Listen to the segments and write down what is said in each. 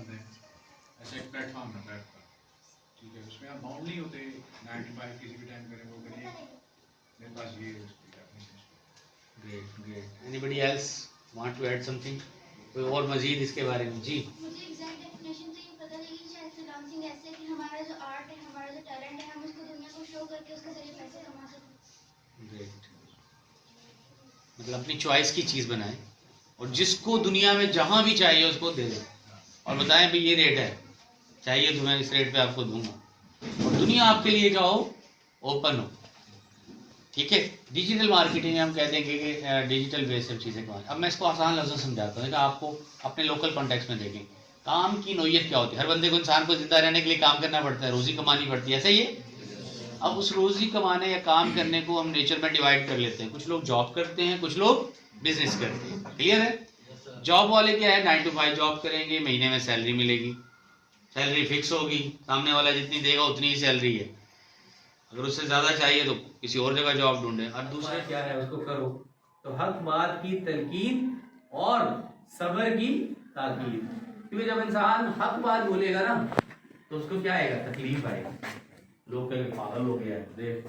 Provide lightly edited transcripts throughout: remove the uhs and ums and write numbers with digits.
बंद है, ऐसा एक प्लेटफॉर्म है वेब का, ठीक है, उसमें आप बाउंड नहीं होते 9 to 5 किसी भी टाइम करें वो करिए, मेरे पास ये great great. Anybody else want to add something, कोई और मजीद इसके बारे में? जी, मुझे एग्जैक्ट डेफिनेशन तो ये पता लगी शायद फ्रीलांसिंग ऐसे है कि हमारा जो आर्ट है, हमारा जो टैलेंट है, हम उसको दुनिया को शो करके उसके जरिए पैसे कमा सकते हैं। ग्रेट। मतलब अपनी चॉइस की चीज़ बनाएं और जिसको दुनिया में जहाँ भी चाहिए उसको दे दें और बताएं भाई ये रेट है, चाहिए तो मैं इस रेट पे आपको दूंगा, और दुनिया आपके लिए क्या हो, ओपन हो। ठीक है, डिजिटल मार्केटिंग हम कह देंगे कि डिजिटल बेस सब चीज़ें कमाएं। अब मैं इसको आसान लफ्ज़ों समझाता हूँ कि आपको अपने लोकल कॉन्टेक्स्ट में देखें, काम की नोयत क्या होती है। हर बंदे को, इंसान को जिंदा रहने के लिए काम करना पड़ता है, रोज़ी कमानी पड़ती है, ऐसा ही है। अब उस रोज़ी कमाने या काम करने को हम नेचर में डिवाइड कर लेते हैं, कुछ लोग जॉब करते हैं, कुछ लोग बिजनेस करते हैं। क्लियर है? जॉब वाले क्या है, 9 to 5 जॉब करेंगे, महीने में सैलरी मिलेगी, सैलरी फिक्स होगी, सामने वाला जितनी देगा उतनी ही सैलरी है, अगर उससे ज़्यादा चाहिए तो किसी और जगह जॉब ढूंढे। और दूसरा क्या है, उसको करो तो हक बात की तलकीन और सब्र की ताकीद, क्योंकि जब इंसान हक बात बोलेगा ना तो उसको क्या आएगा, तकलीफ आएगा, लोग कहेंगे पागल हो गया है देख,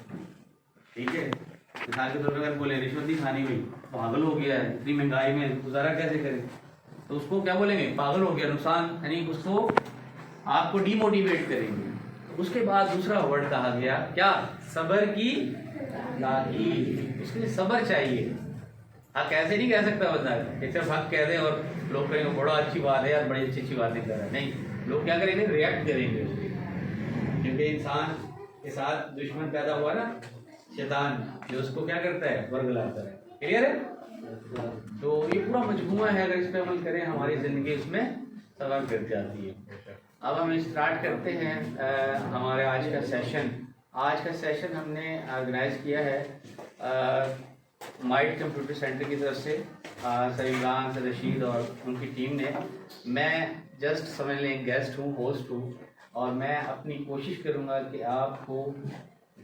ठीक है। मिसाल के तौर पर अगर बोले रिश्वत नहीं खानी हुई, पागल हो गया है, इतनी महंगाई में गुजारा कैसे करे, तो उसको क्या बोलेंगे, पागल हो गया, नुकसान, यानी उसको आपको डिमोटिवेट करेंगे। उसके बाद दूसरा वर्ड कहा गया क्या, सब्र की ताकीद, उसके लिए सब्र चाहिए। हक ऐसे नहीं कह सकता बंदा कि सिर्फ हक कह दे और लोग कहेंगे बड़ा अच्छी बात है यार, बड़ी अच्छी बातें कर रहा है, नहीं, लोग क्या करेंगे, रिएक्ट करेंगे उसके, क्योंकि इंसान के साथ दुश्मन पैदा हुआ ना, शैतान, जो उसको क्या करता है, वर्गलाता है। क्लियर है? तो ये पूरा मजमूआ है, अगर इस पर अमल करें हमारी ज़िंदगी उसमें तबाह कर जाती है। अब हम स्टार्ट करते हैं हमारे आज का सेशन। आज का सेशन हमने ऑर्गेनाइज किया है माइट कंप्यूटर सेंटर की तरफ से, सर इमरान, सर रशीद और उनकी टीम ने। मैं जस्ट समझ लें गेस्ट हूँ, होस्ट हूँ, और मैं अपनी कोशिश करूँगा कि आपको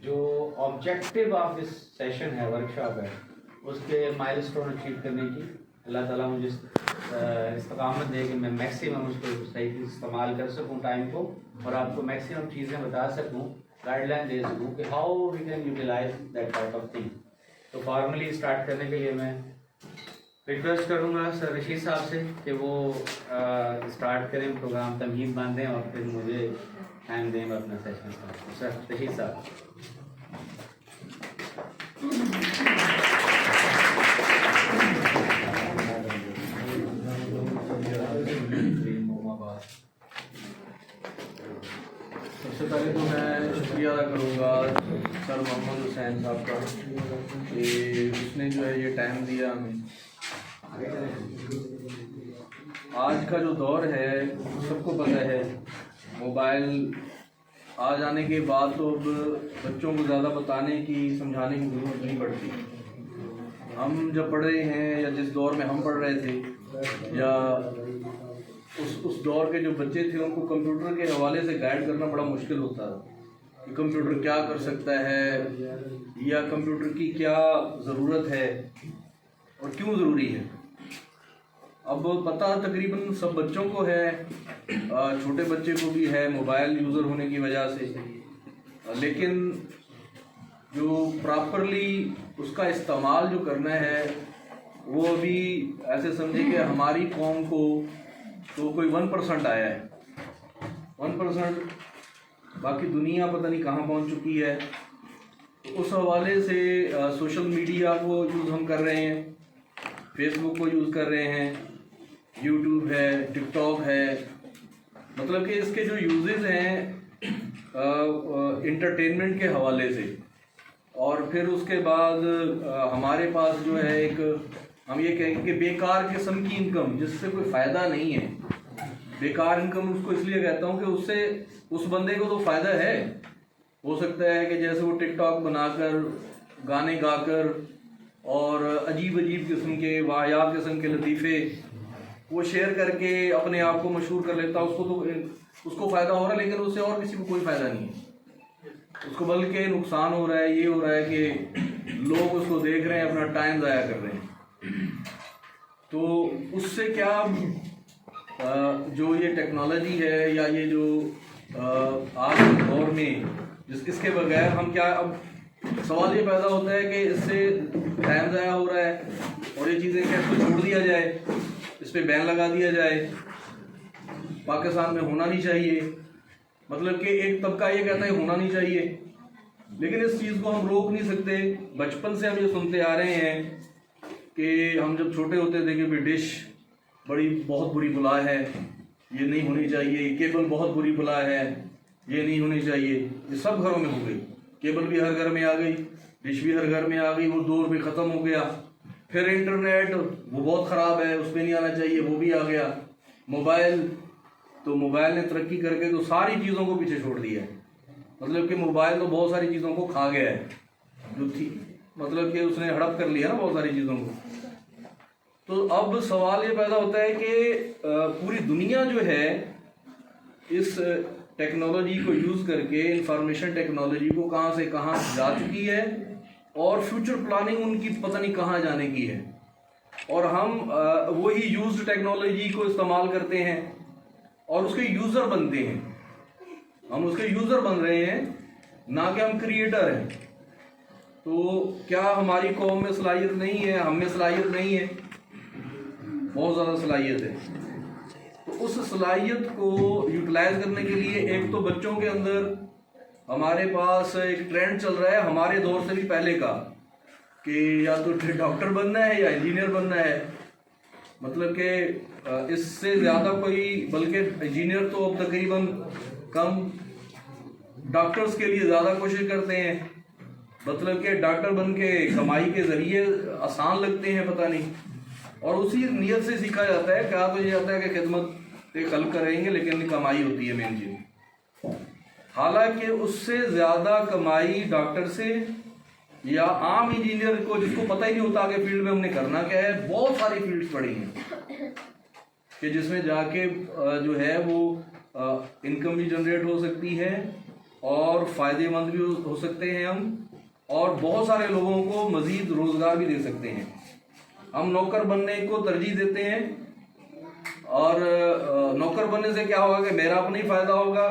जो ऑब्जेक्टिव ऑफ दिस सेशन है, वर्कशॉप है, उसके माइलस्टोन अचीव करने की अल्लाह ताला मुझे इस्तकामत दे कि मैं मैक्सिमम उसको सही इस्तेमाल कर सकूं टाइम को, और आपको मैक्सिमम चीज़ें बता सकूं, गाइडलाइन दे सकूं कि how we can utilise that type of thing. तो फॉर्मली स्टार्ट करने के लिए मैं रिक्वेस्ट करूंगा सर रशीद साहब से कि वो स्टार्ट करें प्रोग्राम, तमहीद बांधें और फिर मुझे टाइम दें अपना सेशन स्टार्ट। सर रशीद साहब। सबसे पहले तो मैं शुक्रिया अदा करूँगा सर मोहम्मद हुसैन साहब का कि उसने जो है ये टाइम दिया हमें। आज का जो दौर है सबको पता है, मोबाइल आ जाने के बाद तो अब बच्चों को ज़्यादा बताने की, समझाने की ज़रूरत नहीं पड़ती। हम जब पढ़ रहे हैं या जिस दौर में हम पढ़ रहे थे, या उस दौर के जो बच्चे थे, उनको कंप्यूटर के हवाले से गाइड करना बड़ा मुश्किल होता है कि कंप्यूटर क्या कर सकता है या कंप्यूटर की क्या ज़रूरत है और क्यों ज़रूरी है। अब पता तकरीबन सब बच्चों को है, छोटे बच्चे को भी है मोबाइल यूज़र होने की वजह से, लेकिन जो प्रॉपरली उसका इस्तेमाल जो करना है वो अभी ऐसे समझे कि हमारी कौम को तो कोई 1% आया है, 1%, बाकी दुनिया पता नहीं कहाँ पहुँच चुकी है। तो उस हवाले से सोशल मीडिया को यूज़ हम कर रहे हैं, फेसबुक को यूज़ कर रहे हैं, यूट्यूब है, टिकटॉक है, मतलब कि इसके जो यूजेस हैं इंटरटेनमेंट के हवाले से। और फिर उसके बाद हमारे पास जो है एक, हम ये कहेंगे कि बेकार किस्म की इनकम जिससे कोई फ़ायदा नहीं है। बेकार इनकम उसको इसलिए कहता हूँ कि उससे उस बंदे को तो फ़ायदा है, हो सकता है कि जैसे वो टिकटॉक बनाकर, गाने गाकर और अजीब अजीब किस्म के वाहियात किस्म के लतीफ़े वो शेयर करके अपने आप को मशहूर कर लेता, उसको फ़ायदा हो रहा है, लेकिन उससे और किसी को कोई फ़ायदा नहीं है। उसको बल्कि नुकसान हो रहा है, ये हो रहा है कि लोग उसको देख रहे हैं, अपना टाइम ज़ाया कर रहे हैं। तो उससे क्या जो ये टेक्नोलॉजी है या ये जो आज के दौर में इसके बगैर हम क्या, अब सवाल ये पैदा होता है कि इससे टाइम ज़ाया हो रहा है और ये चीज़ें क्या इसको छोड़ दिया जाए, इस पर बैन लगा दिया जाए, पाकिस्तान में होना नहीं चाहिए। मतलब कि एक तबका ये कहता है होना नहीं चाहिए, लेकिन इस चीज़ को हम रोक नहीं सकते। बचपन से हम ये सुनते आ रहे हैं कि हम जब छोटे होते थे कि भाई डिश बहुत बुरी बला है, ये नहीं होनी चाहिए, केबल बहुत बुरी बला है, ये नहीं होनी चाहिए। ये सब घरों में हो गई, केबल भी हर घर में आ गई, डिश भी हर घर में आ गई, वो दौर भी ख़त्म हो गया। फिर इंटरनेट वो बहुत ख़राब है, उस पर नहीं आना चाहिए, वो भी आ गया। मोबाइल, तो मोबाइल ने तरक्की करके तो सारी चीज़ों को पीछे छोड़ दिया है। मतलब कि मोबाइल तो बहुत सारी चीज़ों को खा गया है, जो थी, मतलब कि उसने हड़प कर लिया ना बहुत सारी चीज़ों को। तो अब सवाल ये पैदा होता है कि पूरी दुनिया जो है इस टेक्नोलॉजी को यूज़ करके, इंफॉर्मेशन टेक्नोलॉजी को कहाँ से कहाँ जा चुकी है और फ्यूचर प्लानिंग उनकी पता नहीं कहाँ जाने की है। और हम वही यूज्ड टेक्नोलॉजी को इस्तेमाल करते हैं और उसके यूज़र बनते हैं। हम उसके यूज़र बन रहे हैं, ना कि हम क्रिएटर हैं। तो क्या हमारी कौम में सलाहियत नहीं है? हम में सलाहियत नहीं है, बहुत ज़्यादा सलाहियत है। तो उस सलाहियत को यूटिलाइज करने के लिए एक तो बच्चों के अंदर हमारे पास एक ट्रेंड चल रहा है, हमारे दौर से भी पहले का, कि या तो डॉक्टर बनना है या इंजीनियर बनना है। मतलब कि इससे ज़्यादा कोई, बल्कि इंजीनियर तो अब तकरीबन कम, डॉक्टर्स के लिए ज़्यादा कोशिश करते हैं। मतलब कि डॉक्टर बन के कमाई के ज़रिए आसान लगते हैं, पता नहीं, और उसी नीयत से सीखा जाता है। कहा तो ये जाता है कि खिदमत खल्क करेंगे, लेकिन कमाई होती है मेन चीज़। हालांकि उससे ज़्यादा कमाई डॉक्टर से या आम इंजीनियर को, जिसको पता ही नहीं होता आगे फील्ड में हमने करना क्या है, बहुत सारी फील्ड्स पड़ी हैं कि जिसमें जाके जो है वो इनकम भी जनरेट हो सकती है और फ़ायदेमंद भी हो सकते हैं हम, और बहुत सारे लोगों को मज़ीद रोज़गार भी दे सकते हैं। हम नौकर बनने को तरजीह देते हैं, और नौकर बनने से क्या होगा कि मेरा अपना ही फ़ायदा होगा,